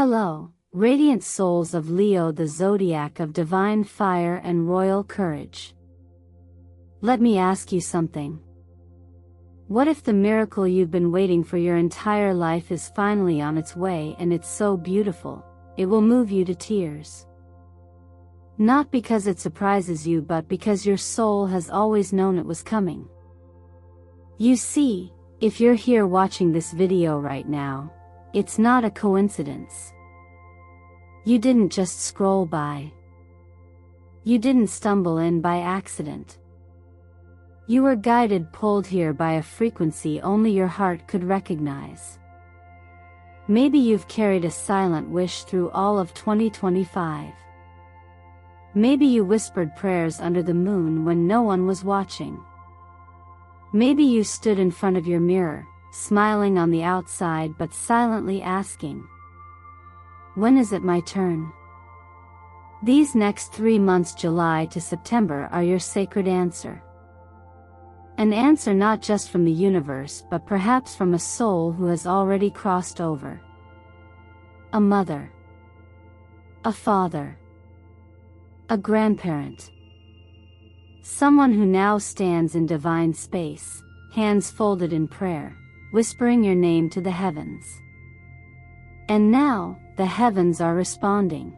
Hello, radiant souls of Leo, the zodiac of divine fire and royal courage. Let me ask you something. What if the miracle you've been waiting for your entire life is finally on its way, and it's so beautiful, it will move you to tears? Not because it surprises you, but because your soul has always known it was coming. You see, if you're here watching this video right now, it's not a coincidence. You didn't just scroll by. You didn't stumble in by accident. You were guided, pulled here by a frequency only your heart could recognize. Maybe you've carried a silent wish through all of 2025. Maybe you whispered prayers under the moon when no one was watching. Maybe you stood in front of your mirror, smiling on the outside but silently asking, when is it my turn? These next 3 months, July to September, are your sacred answer. An answer not just from the universe, but perhaps from a soul who has already crossed over. A mother. A father. A grandparent. Someone who now stands in divine space, hands folded in prayer, whispering your name to the heavens. And now, the heavens are responding.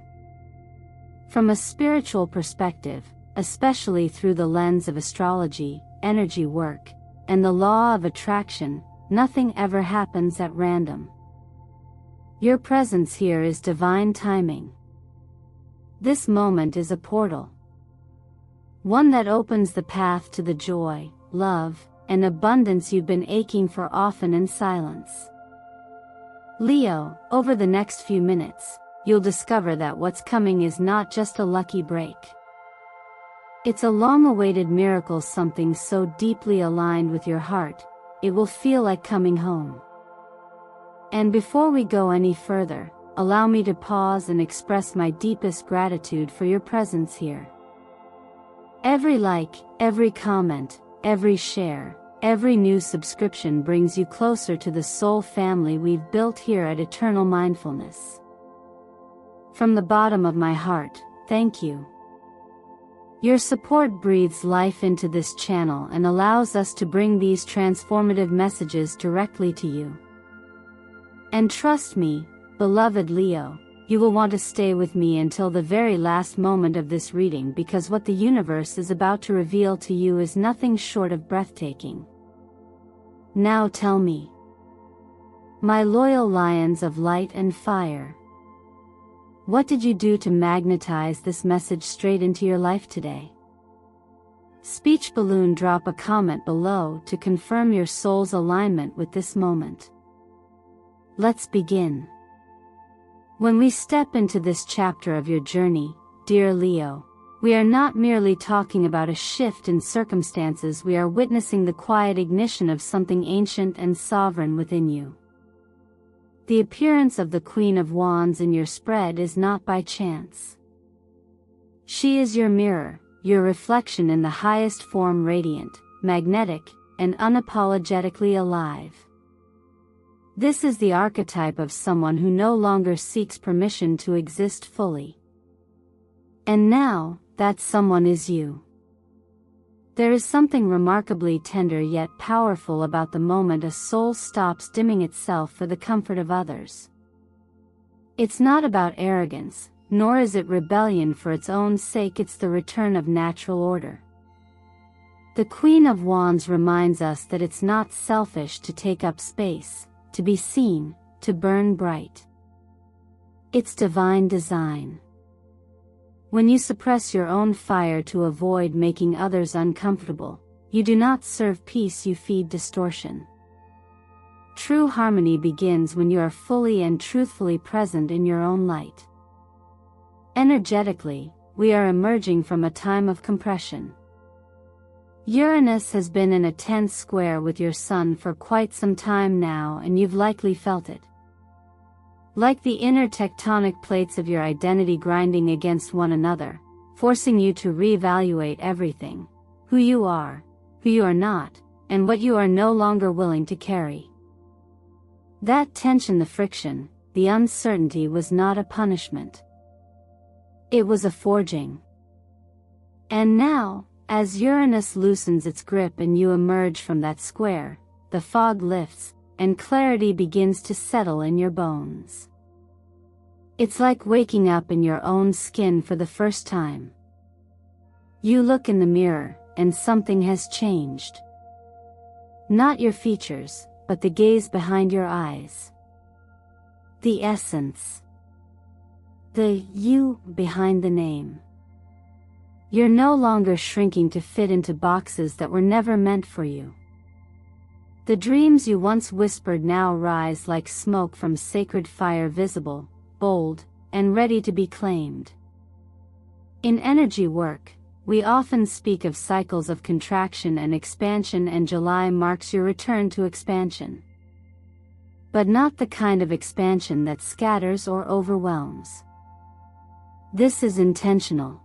From a spiritual perspective, especially through the lens of astrology, energy work, and the law of attraction, nothing ever happens at random. Your presence here is divine timing. This moment is a portal. One that opens the path to the joy, love, and abundance you've been aching for, often in silence. Leo, over the next few minutes, you'll discover that what's coming is not just a lucky break. It's a long-awaited miracle, something so deeply aligned with your heart, it will feel like coming home. And before we go any further, allow me to pause and express my deepest gratitude for your presence here. Every like, every comment, every share, every new subscription brings you closer to the soul family we've built here at Eternal Mindfulness. From the bottom of my heart, thank you. Your support breathes life into this channel and allows us to bring these transformative messages directly to you. And trust me, beloved Leo, you will want to stay with me until the very last moment of this reading, because what the universe is about to reveal to you is nothing short of breathtaking. Now tell me, my loyal lions of light and fire, what did you do to magnetize this message straight into your life today? Speech balloon, drop a comment below to confirm your soul's alignment with this moment. Let's begin. When we step into this chapter of your journey, dear Leo, we are not merely talking about a shift in circumstances, we are witnessing the quiet ignition of something ancient and sovereign within you. The appearance of the Queen of Wands in your spread is not by chance. She is your mirror, your reflection in the highest form, radiant, magnetic, and unapologetically alive. This is the archetype of someone who no longer seeks permission to exist fully. And now, that someone is you. There is something remarkably tender yet powerful about the moment a soul stops dimming itself for the comfort of others. It's not about arrogance, nor is it rebellion for its own sake, it's the return of natural order. The Queen of Wands reminds us that it's not selfish to take up space, to be seen, to burn bright. It's divine design. When you suppress your own fire to avoid making others uncomfortable, you do not serve peace, you feed distortion. True harmony begins when you are fully and truthfully present in your own light. Energetically, we are emerging from a time of compression. Uranus has been in a tense square with your Sun for quite some time now, and you've likely felt it. Like the inner tectonic plates of your identity grinding against one another, forcing you to reevaluate everything: who you are not, and what you are no longer willing to carry. That tension, the friction, the uncertainty was not a punishment. It was a forging. And now, as Uranus loosens its grip and you emerge from that square, the fog lifts, and clarity begins to settle in your bones. It's like waking up in your own skin for the first time. You look in the mirror, and something has changed. Not your features, but the gaze behind your eyes. The essence. The you behind the name. You're no longer shrinking to fit into boxes that were never meant for you. The dreams you once whispered now rise like smoke from sacred fire, visible, bold, and ready to be claimed. In energy work, we often speak of cycles of contraction and expansion, and July marks your return to expansion. But not the kind of expansion that scatters or overwhelms. This is intentional.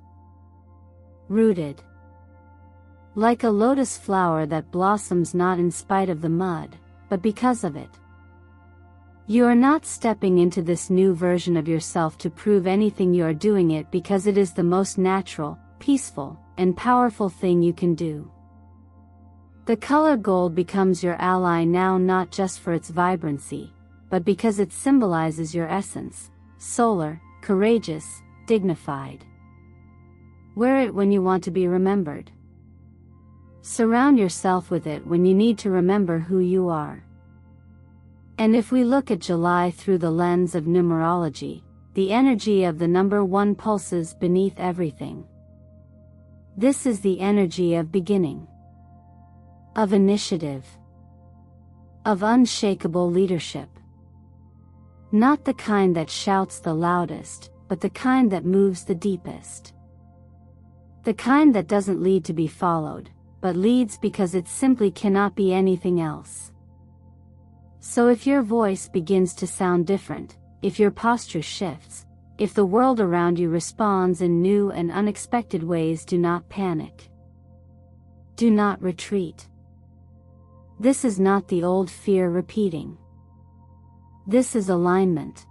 Rooted. Like a lotus flower that blossoms not in spite of the mud, but because of it. You are not stepping into this new version of yourself to prove anything. You are doing it because it is the most natural, peaceful, and powerful thing you can do. The color gold becomes your ally now, not just for its vibrancy, but because it symbolizes your essence, solar, courageous, dignified. Wear it when you want to be remembered. Surround yourself with it when you need to remember who you are. And if we look at July through the lens of numerology, the energy of the number 1 pulses beneath everything. This is the energy of beginning, of initiative, of unshakable leadership. Not the kind that shouts the loudest, but the kind that moves the deepest. The kind that doesn't lead to be followed, but leads because it simply cannot be anything else. So if your voice begins to sound different, if your posture shifts, if the world around you responds in new and unexpected ways, do not panic. Do not retreat. This is not the old fear repeating. This is alignment.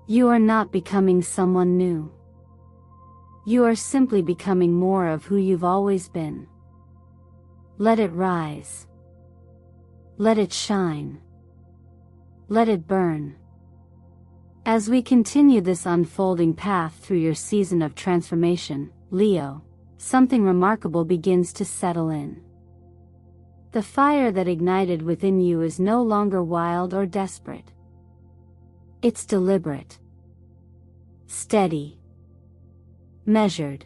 You are not becoming someone new. You are simply becoming more of who you've always been. Let it rise. Let it shine. Let it burn. As we continue this unfolding path through your season of transformation, Leo, something remarkable begins to settle in. The fire that ignited within you is no longer wild or desperate. It's deliberate, steady, measured.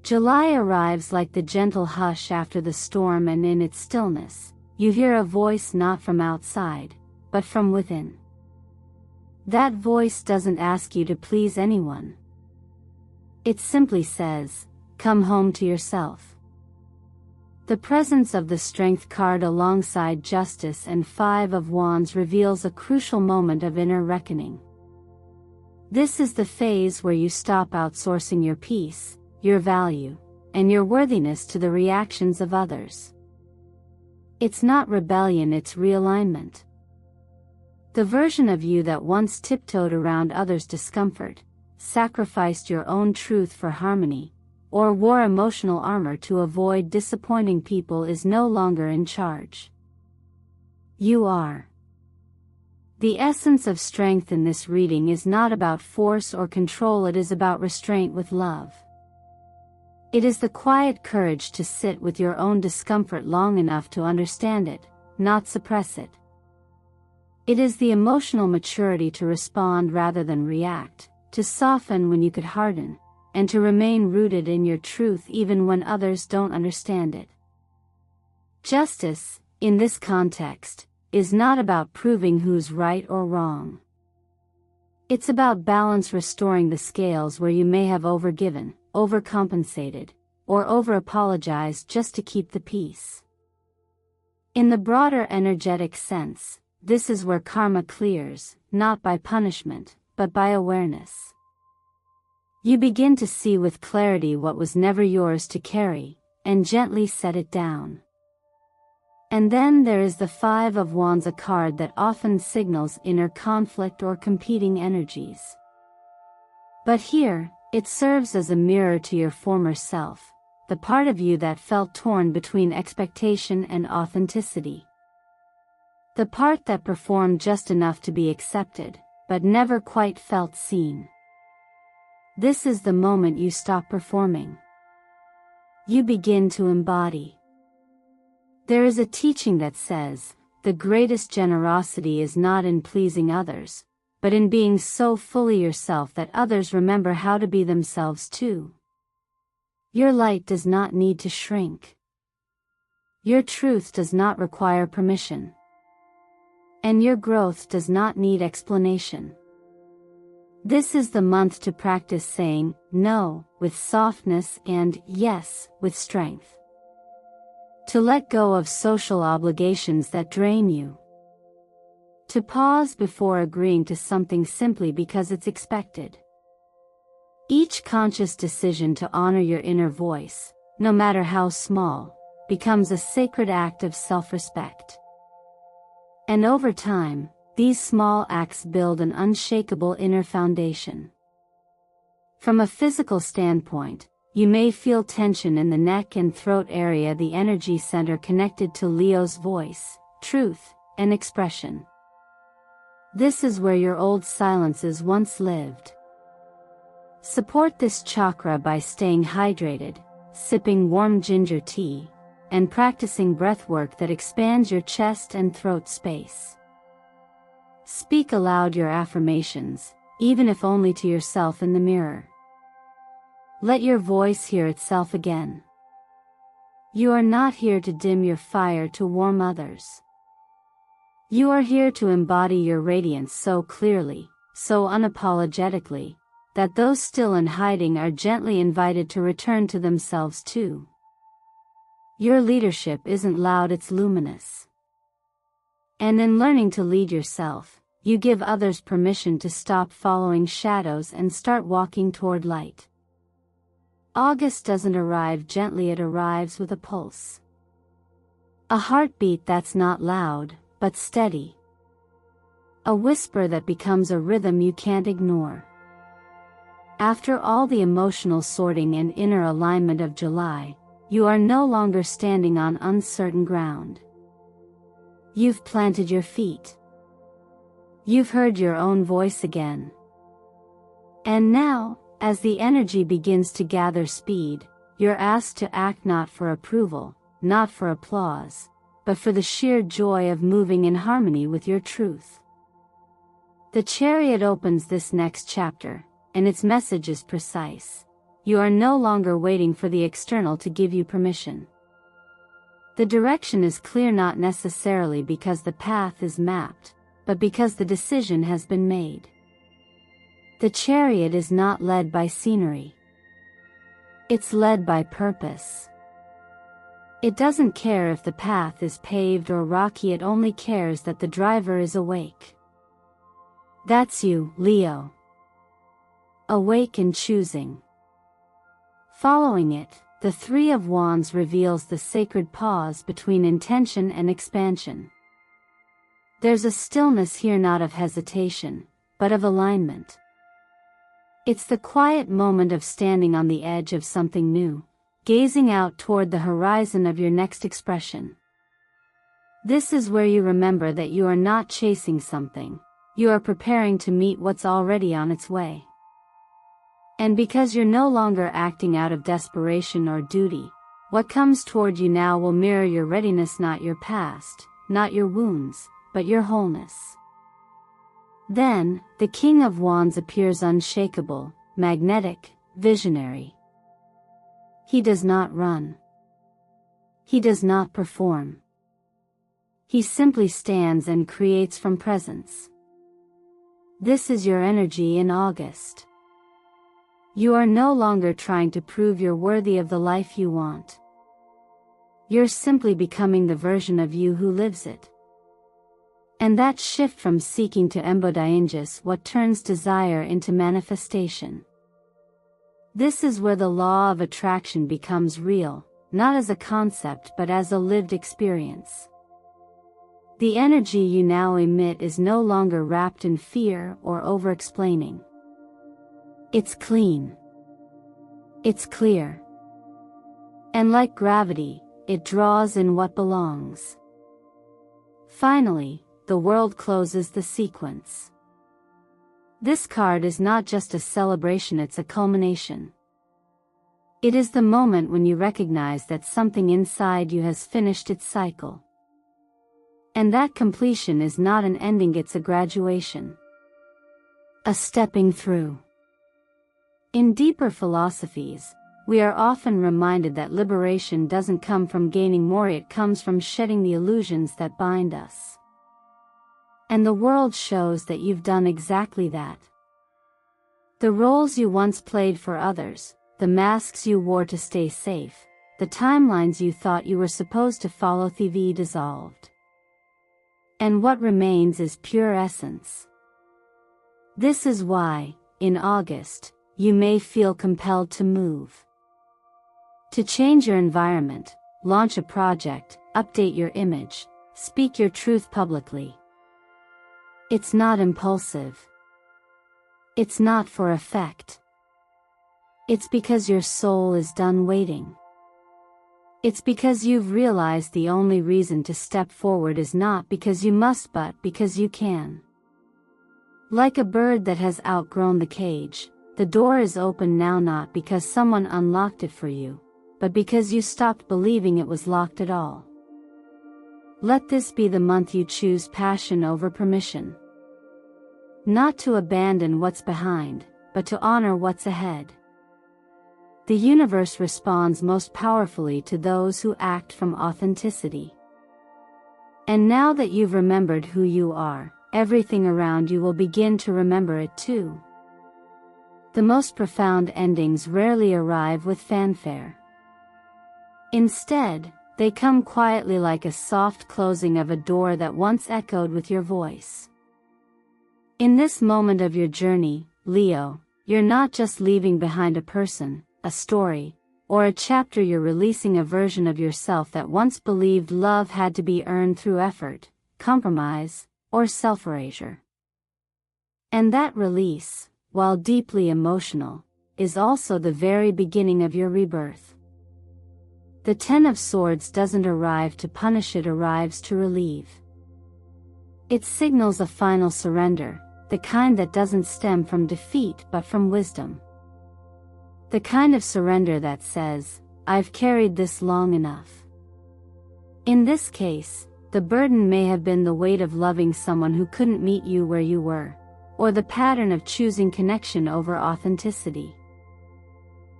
July arrives like the gentle hush after the storm, and in its stillness, you hear a voice not from outside, but from within. That voice doesn't ask you to please anyone. It simply says, "Come home to yourself." The presence of the Strength card alongside Justice and 5 of Wands reveals a crucial moment of inner reckoning. This is the phase where you stop outsourcing your peace, your value, and your worthiness to the reactions of others. It's not rebellion, it's realignment. The version of you that once tiptoed around others' discomfort, sacrificed your own truth for harmony, or wore emotional armor to avoid disappointing people is no longer in charge. You are. The essence of strength in this reading is not about force or control, it is about restraint with love. It is the quiet courage to sit with your own discomfort long enough to understand it, not suppress it. It is the emotional maturity to respond rather than react, to soften when you could harden, and to remain rooted in your truth even when others don't understand it. Justice, in this context, is not about proving who's right or wrong. It's about balance, restoring the scales where you may have overgiven, overcompensated, or over-apologized just to keep the peace. In the broader energetic sense, this is where karma clears, not by punishment, but by awareness. You begin to see with clarity what was never yours to carry, and gently set it down. And then there is the Five of Wands, a card that often signals inner conflict or competing energies. But here, it serves as a mirror to your former self, the part of you that felt torn between expectation and authenticity. The part that performed just enough to be accepted, but never quite felt seen. This is the moment you stop performing. You begin to embody. There is a teaching that says, the greatest generosity is not in pleasing others, but in being so fully yourself that others remember how to be themselves too. Your light does not need to shrink. Your truth does not require permission. And your growth does not need explanation. This is the month to practice saying no with softness and yes with strength. To let go of social obligations that drain you. To pause before agreeing to something simply because it's expected. Each conscious decision to honor your inner voice, no matter how small, becomes a sacred act of self-respect. And over time, these small acts build an unshakable inner foundation. From a physical standpoint, you may feel tension in the neck and throat area, the energy center connected to Leo's voice, truth, and expression. This is where your old silences once lived. Support this chakra by staying hydrated, sipping warm ginger tea, and practicing breathwork that expands your chest and throat space. Speak aloud your affirmations, even if only to yourself in the mirror. Let your voice hear itself again. You are not here to dim your fire to warm others. You are here to embody your radiance so clearly, so unapologetically, that those still in hiding are gently invited to return to themselves too. Your leadership isn't loud, it's luminous. And in learning to lead yourself, you give others permission to stop following shadows and start walking toward light. August doesn't arrive gently, it arrives with a pulse. A heartbeat that's not loud, but steady. A whisper that becomes a rhythm you can't ignore. After all the emotional sorting and inner alignment of July, you are no longer standing on uncertain ground. You've planted your feet. You've heard your own voice again. And now, as the energy begins to gather speed, you're asked to act not for approval, not for applause, but for the sheer joy of moving in harmony with your truth. The chariot opens this next chapter, and its message is precise. You are no longer waiting for the external to give you permission. The direction is clear, not necessarily because the path is mapped, but because the decision has been made. The chariot is not led by scenery. It's led by purpose. It doesn't care if the path is paved or rocky, it only cares that the driver is awake. That's you, Leo. Awake and choosing. Following it, the Three of Wands reveals the sacred pause between intention and expansion. There's a stillness here, not of hesitation, but of alignment. It's the quiet moment of standing on the edge of something new, gazing out toward the horizon of your next expression. This is where you remember that you are not chasing something, you are preparing to meet what's already on its way. And because you're no longer acting out of desperation or duty, what comes toward you now will mirror your readiness, not your past, not your wounds, but your wholeness. Then, the King of Wands appears, unshakable, magnetic, visionary. He does not run. He does not perform. He simply stands and creates from presence. This is your energy in August. You are no longer trying to prove you're worthy of the life you want. You're simply becoming the version of you who lives it. And that shift from seeking to embodying is what turns desire into manifestation. This is where the law of attraction becomes real, not as a concept but as a lived experience. The energy you now emit is no longer wrapped in fear or over-explaining. It's clean. It's clear. And like gravity, it draws in what belongs. Finally, the world closes the sequence. This card is not just a celebration, it's a culmination. It is the moment when you recognize that something inside you has finished its cycle. And that completion is not an ending, it's a graduation. A stepping through. In deeper philosophies, we are often reminded that liberation doesn't come from gaining more, it comes from shedding the illusions that bind us. And the world shows that you've done exactly that. The roles you once played for others, the masks you wore to stay safe, the timelines you thought you were supposed to follow, they've dissolved. And what remains is pure essence. This is why, in August, you may feel compelled to move. To change your environment, launch a project, update your image, speak your truth publicly. It's not impulsive. It's not for effect. It's because your soul is done waiting. It's because you've realized the only reason to step forward is not because you must, but because you can. Like a bird that has outgrown the cage, the door is open now, not because someone unlocked it for you, but because you stopped believing it was locked at all. Let this be the month you choose passion over permission. Not to abandon what's behind, but to honor what's ahead. The universe responds most powerfully to those who act from authenticity. And now that you've remembered who you are, everything around you will begin to remember it too. The most profound endings rarely arrive with fanfare. Instead, they come quietly, like a soft closing of a door that once echoed with your voice. In this moment of your journey, Leo, you're not just leaving behind a person, a story, or a chapter, you're releasing a version of yourself that once believed love had to be earned through effort, compromise, or self-erasure. And that release, while deeply emotional, is also the very beginning of your rebirth. The Ten of Swords doesn't arrive to punish, it arrives to relieve. It signals a final surrender, the kind that doesn't stem from defeat but from wisdom. The kind of surrender that says, I've carried this long enough. In this case, the burden may have been the weight of loving someone who couldn't meet you where you were, or the pattern of choosing connection over authenticity.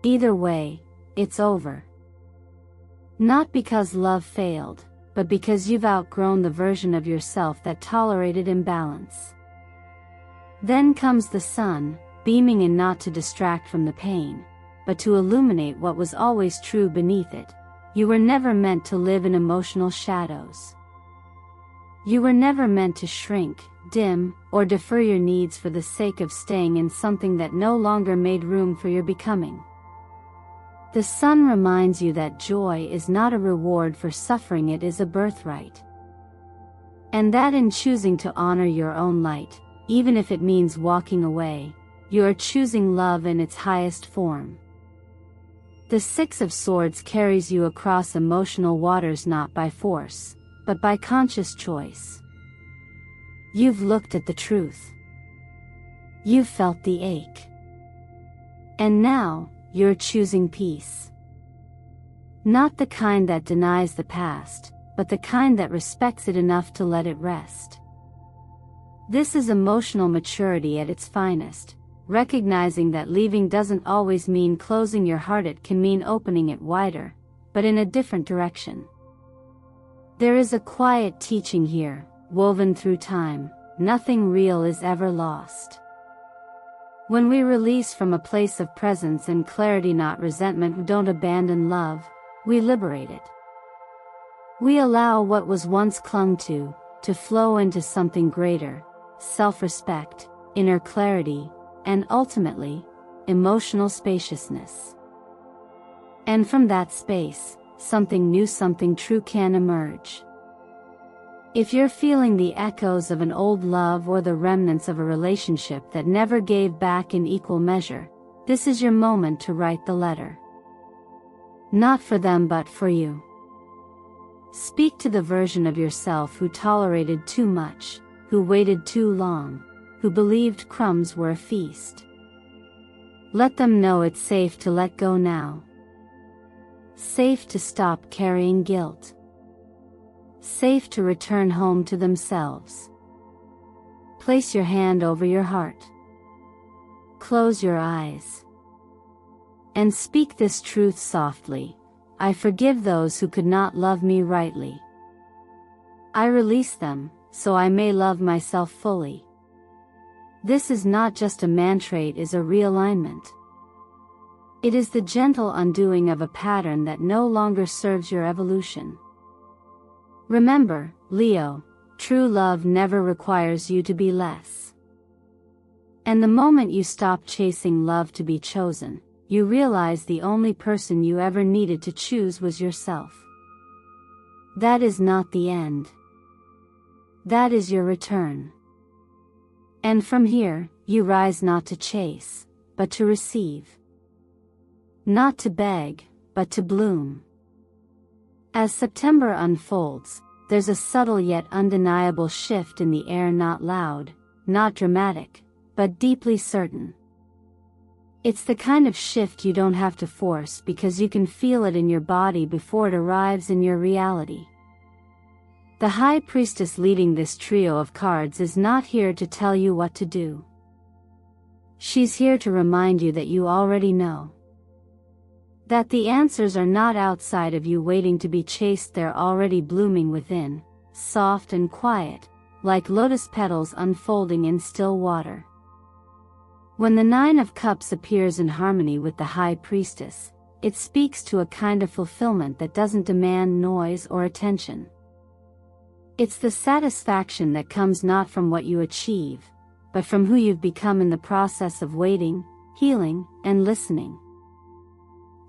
Either way, it's over. Not because love failed, but because you've outgrown the version of yourself that tolerated imbalance. Then comes the sun, beaming in, not to distract from the pain, but to illuminate what was always true beneath it. You were never meant to live in emotional shadows. You were never meant to shrink, dim, or defer your needs for the sake of staying in something that no longer made room for your becoming. The sun reminds you that joy is not a reward for suffering, it is a birthright. And that in choosing to honor your own light, even if it means walking away, you are choosing love in its highest form. The Six of Swords carries you across emotional waters, not by force, but by conscious choice. You've looked at the truth. You've felt the ache. And now, you're choosing peace. Not the kind that denies the past, but the kind that respects it enough to let it rest. This is emotional maturity at its finest, recognizing that leaving doesn't always mean closing your heart, it can mean opening it wider, but in a different direction. There is a quiet teaching here, woven through time: nothing real is ever lost. When we release from a place of presence and clarity, not resentment, we don't abandon love, we liberate it. We allow what was once clung to flow into something greater: self-respect, inner clarity, and ultimately, emotional spaciousness. And from that space, something new, something true can emerge. If you're feeling the echoes of an old love or the remnants of a relationship that never gave back in equal measure, this is your moment to write the letter. Not for them but for you. Speak to the version of yourself who tolerated too much, who waited too long, who believed crumbs were a feast. Let them know it's safe to let go now. Safe to stop carrying guilt. Safe to return home to themselves. Place your hand over your heart. Close your eyes. And speak this truth softly. I forgive those who could not love me rightly. I release them, so I may love myself fully. This is not just a mantra, it is a realignment. It is the gentle undoing of a pattern that no longer serves your evolution. Remember, Leo, true love never requires you to be less. And the moment you stop chasing love to be chosen, you realize the only person you ever needed to choose was yourself. That is not the end. That is your return. And from here, you rise not to chase, but to receive. Not to beg, but to bloom. As September unfolds, there's a subtle yet undeniable shift in the air, not loud, not dramatic, but deeply certain. It's the kind of shift you don't have to force because you can feel it in your body before it arrives in your reality. The High Priestess leading this trio of cards is not here to tell you what to do. She's here to remind you that you already know. That the answers are not outside of you waiting to be chased, they're already blooming within, soft and quiet, like lotus petals unfolding in still water. When the Nine of Cups appears in harmony with the High Priestess, it speaks to a kind of fulfillment that doesn't demand noise or attention. It's the satisfaction that comes not from what you achieve, but from who you've become in the process of waiting, healing, and listening.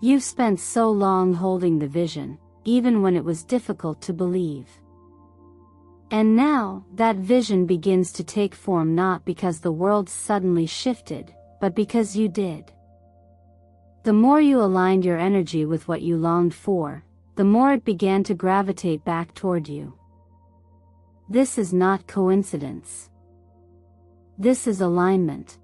You've spent so long holding the vision, even when it was difficult to believe. And now, that vision begins to take form, not because the world suddenly shifted, but because you did. The more you aligned your energy with what you longed for, the more it began to gravitate back toward you. This is not coincidence. This is alignment.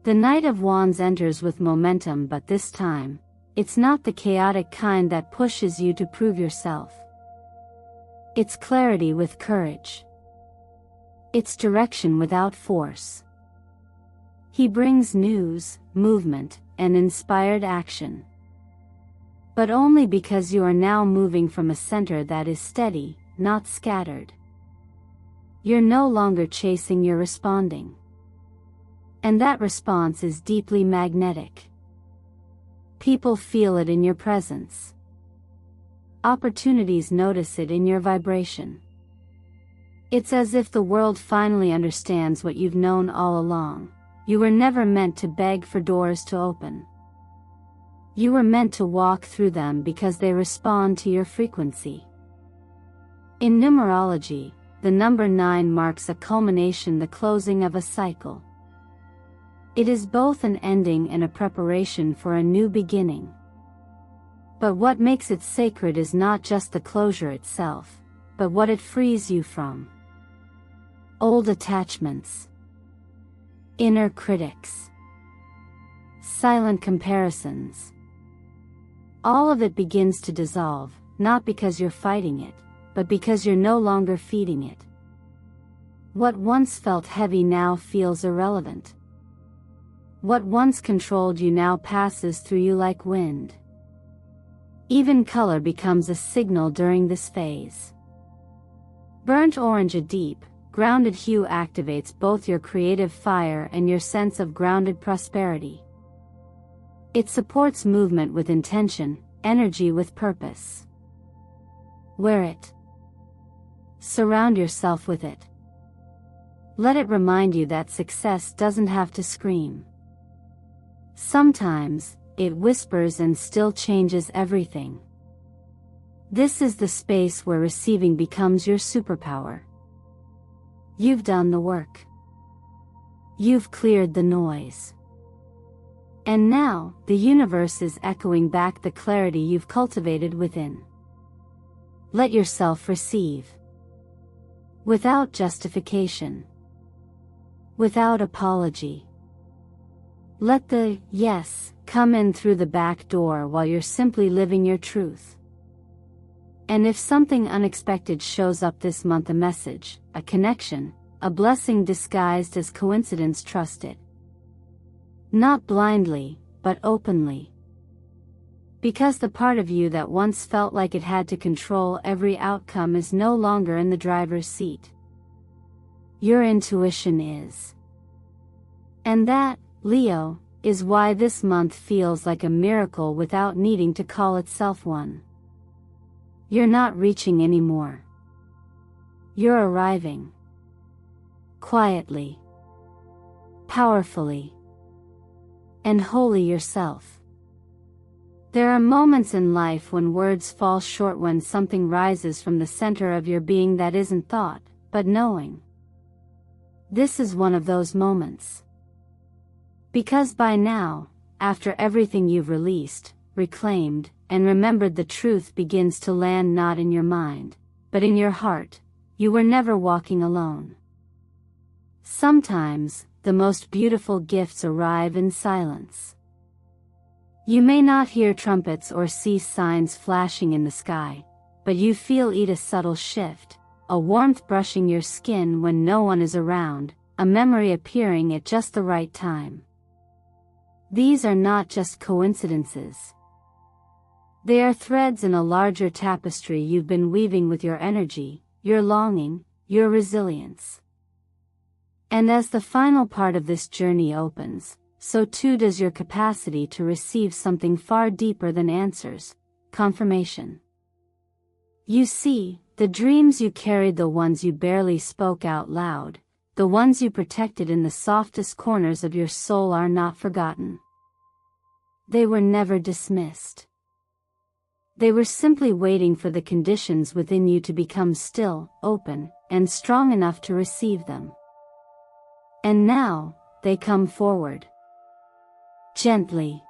The Knight of Wands enters with momentum, but this time, it's not the chaotic kind that pushes you to prove yourself. It's clarity with courage. It's direction without force. He brings news, movement, and inspired action. But only because you are now moving from a center that is steady, not scattered. You're no longer chasing, you're responding. And that response is deeply magnetic. People feel it in your presence. Opportunities notice it in your vibration. It's as if the world finally understands what you've known all along. You were never meant to beg for doors to open. You were meant to walk through them because they respond to your frequency. In numerology, the number 9 marks a culmination, the closing of a cycle. It is both an ending and a preparation for a new beginning. But what makes it sacred is not just the closure itself, but what it frees you from. Old attachments. Inner critics. Silent comparisons. All of it begins to dissolve, not because you're fighting it, but because you're no longer feeding it. What once felt heavy now feels irrelevant. What once controlled you now passes through you like wind. Even color becomes a signal during this phase. Burnt orange, a deep, grounded hue, activates both your creative fire and your sense of grounded prosperity. It supports movement with intention, energy with purpose. Wear it. Surround yourself with it. Let it remind you that success doesn't have to scream. Sometimes, it whispers and still changes everything. This is the space where receiving becomes your superpower. You've done the work. You've cleared the noise. And now, the universe is echoing back the clarity you've cultivated within. Let yourself receive. Without justification. Without apology. Let the yes come in through the back door while you're simply living your truth. And if something unexpected shows up this month, a message, a connection, a blessing disguised as coincidence, trust it. Not blindly, but openly. Because the part of you that once felt like it had to control every outcome is no longer in the driver's seat. Your intuition is. And that, Leo, is why this month feels like a miracle without needing to call itself one. You're not reaching anymore. You're arriving. Quietly. Powerfully. And wholly yourself. There are moments in life when words fall short, when something rises from the center of your being that isn't thought, but knowing. This is one of those moments. Because by now, after everything you've released, reclaimed, and remembered, the truth begins to land not in your mind, but in your heart. You were never walking alone. Sometimes, the most beautiful gifts arrive in silence. You may not hear trumpets or see signs flashing in the sky, but you feel a subtle shift, a warmth brushing your skin when no one is around, a memory appearing at just the right time. These are not just coincidences. They are threads in a larger tapestry you've been weaving with your energy, your longing, your resilience. And as the final part of this journey opens, so too does your capacity to receive something far deeper than answers, confirmation. You see, the dreams you carried, the ones you barely spoke out loud, the ones you protected in the softest corners of your soul, are not forgotten. They were never dismissed. They were simply waiting for the conditions within you to become still, open, and strong enough to receive them. And now, they come forward. Gently.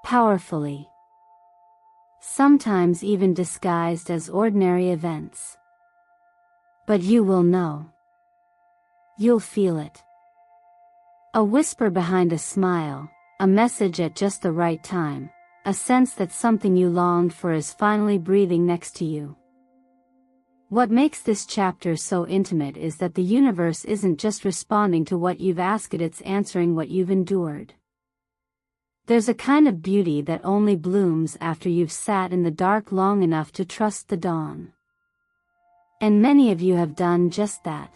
Powerfully. Sometimes even disguised as ordinary events. But you will know. You'll feel it. A whisper behind a smile, a message at just the right time, a sense that something you longed for is finally breathing next to you. What makes this chapter so intimate is that the universe isn't just responding to what you've asked it, it's answering what you've endured. There's a kind of beauty that only blooms after you've sat in the dark long enough to trust the dawn. And many of you have done just that.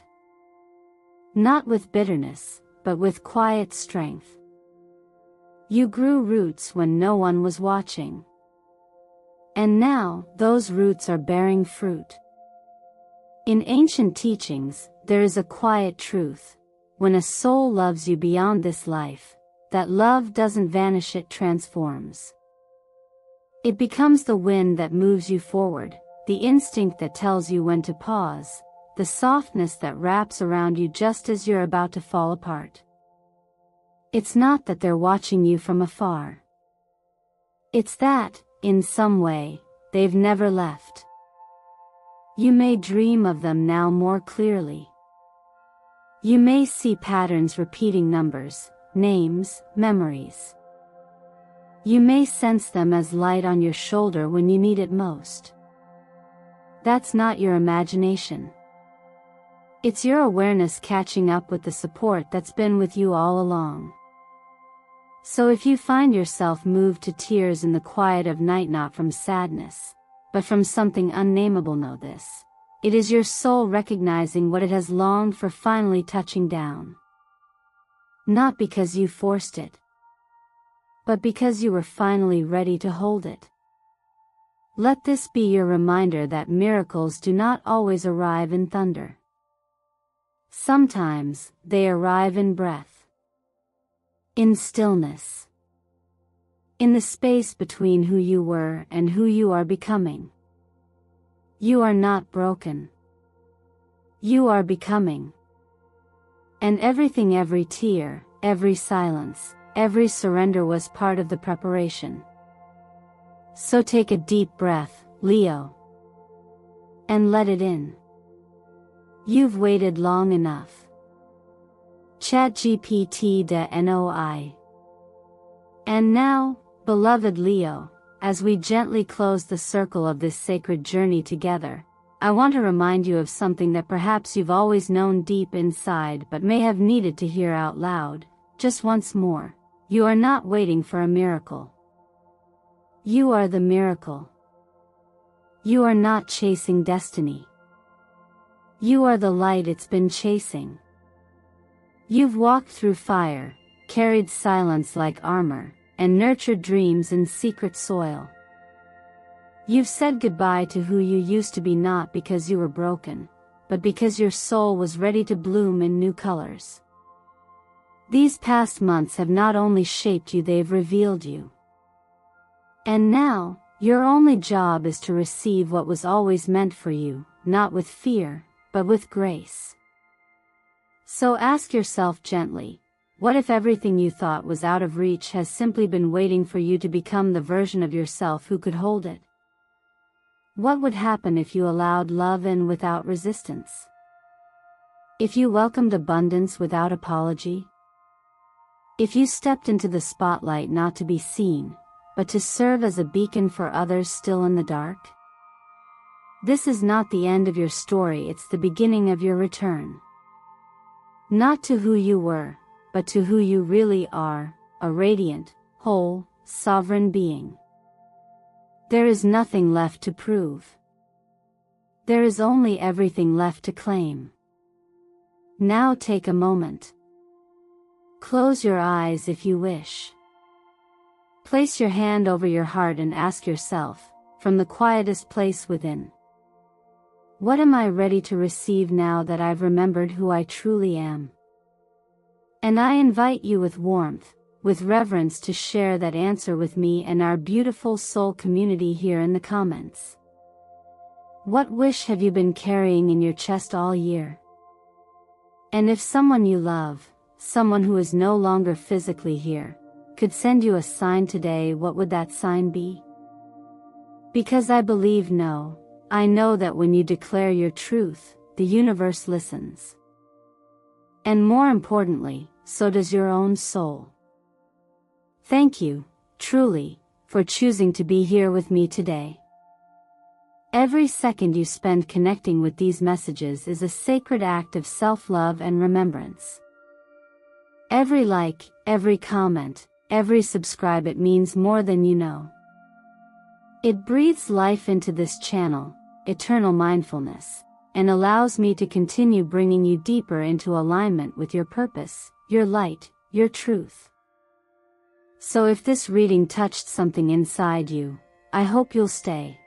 Not with bitterness, but with quiet strength. You grew roots when no one was watching. And now, those roots are bearing fruit. In ancient teachings, there is a quiet truth. When a soul loves you beyond this life, that love doesn't vanish, it transforms. It becomes the wind that moves you forward, the instinct that tells you when to pause, the softness that wraps around you just as you're about to fall apart. It's not that they're watching you from afar. It's that, in some way, they've never left. You may dream of them now more clearly. You may see patterns repeating, numbers, names, memories. You may sense them as light on your shoulder when you need it most. That's not your imagination. It's your awareness catching up with the support that's been with you all along. So if you find yourself moved to tears in the quiet of night, not from sadness, but from something unnameable, know this. It is your soul recognizing what it has longed for, finally touching down. Not because you forced it, but because you were finally ready to hold it. Let this be your reminder that miracles do not always arrive in thunder. Sometimes, they arrive in breath. In stillness. In the space between who you were and who you are becoming. You are not broken. You are becoming. And everything, every tear, every silence, every surrender was part of the preparation. So take a deep breath, Leo. And let it in. You've waited long enough. ChatGPT NOI. And now, beloved Leo, as we gently close the circle of this sacred journey together, I want to remind you of something that perhaps you've always known deep inside but may have needed to hear out loud, just once more. You are not waiting for a miracle. You are the miracle. You are not chasing destiny. You are the light it's been chasing. You've walked through fire, carried silence like armor, and nurtured dreams in secret soil. You've said goodbye to who you used to be, not because you were broken, but because your soul was ready to bloom in new colors. These past months have not only shaped you, they've revealed you. And now, your only job is to receive what was always meant for you, not with fear, but with grace. So ask yourself gently, what if everything you thought was out of reach has simply been waiting for you to become the version of yourself who could hold it? What would happen if you allowed love in without resistance? If you welcomed abundance without apology? If you stepped into the spotlight not to be seen, but to serve as a beacon for others still in the dark? This is not the end of your story, it's the beginning of your return. Not to who you were, but to who you really are, a radiant, whole, sovereign being. There is nothing left to prove. There is only everything left to claim. Now take a moment. Close your eyes if you wish. Place your hand over your heart and ask yourself, from the quietest place within, what am I ready to receive now that I've remembered who I truly am? And I invite you with warmth, with reverence, to share that answer with me and our beautiful soul community here in the comments. What wish have you been carrying in your chest all year? And if someone you love, someone who is no longer physically here, could send you a sign today, what would that sign be? Because I believe, I know that when you declare your truth, the universe listens. And more importantly, so does your own soul. Thank you, truly, for choosing to be here with me today. Every second you spend connecting with these messages is a sacred act of self-love and remembrance. Every like, every comment, every subscribe, it means more than you know. It breathes life into this channel, eternal mindfulness, and allows me to continue bringing you deeper into alignment with your purpose, your light, your truth. So if this reading touched something inside you, I hope you'll stay.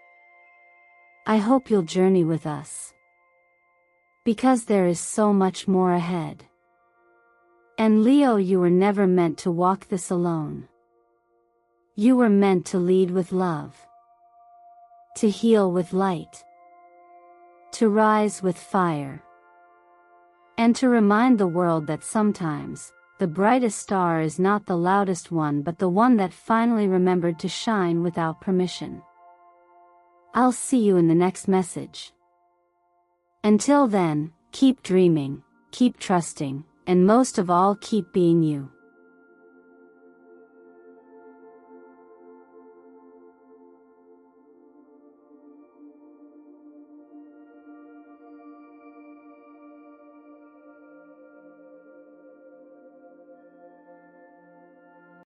I hope you'll journey with us. Because there is so much more ahead. And Leo, you were never meant to walk this alone. You were meant to lead with love. To heal with light. To rise with fire. And to remind the world that sometimes, the brightest star is not the loudest one, but the one that finally remembered to shine without permission. I'll see you in the next message. Until then, keep dreaming, keep trusting, and most of all, keep being you.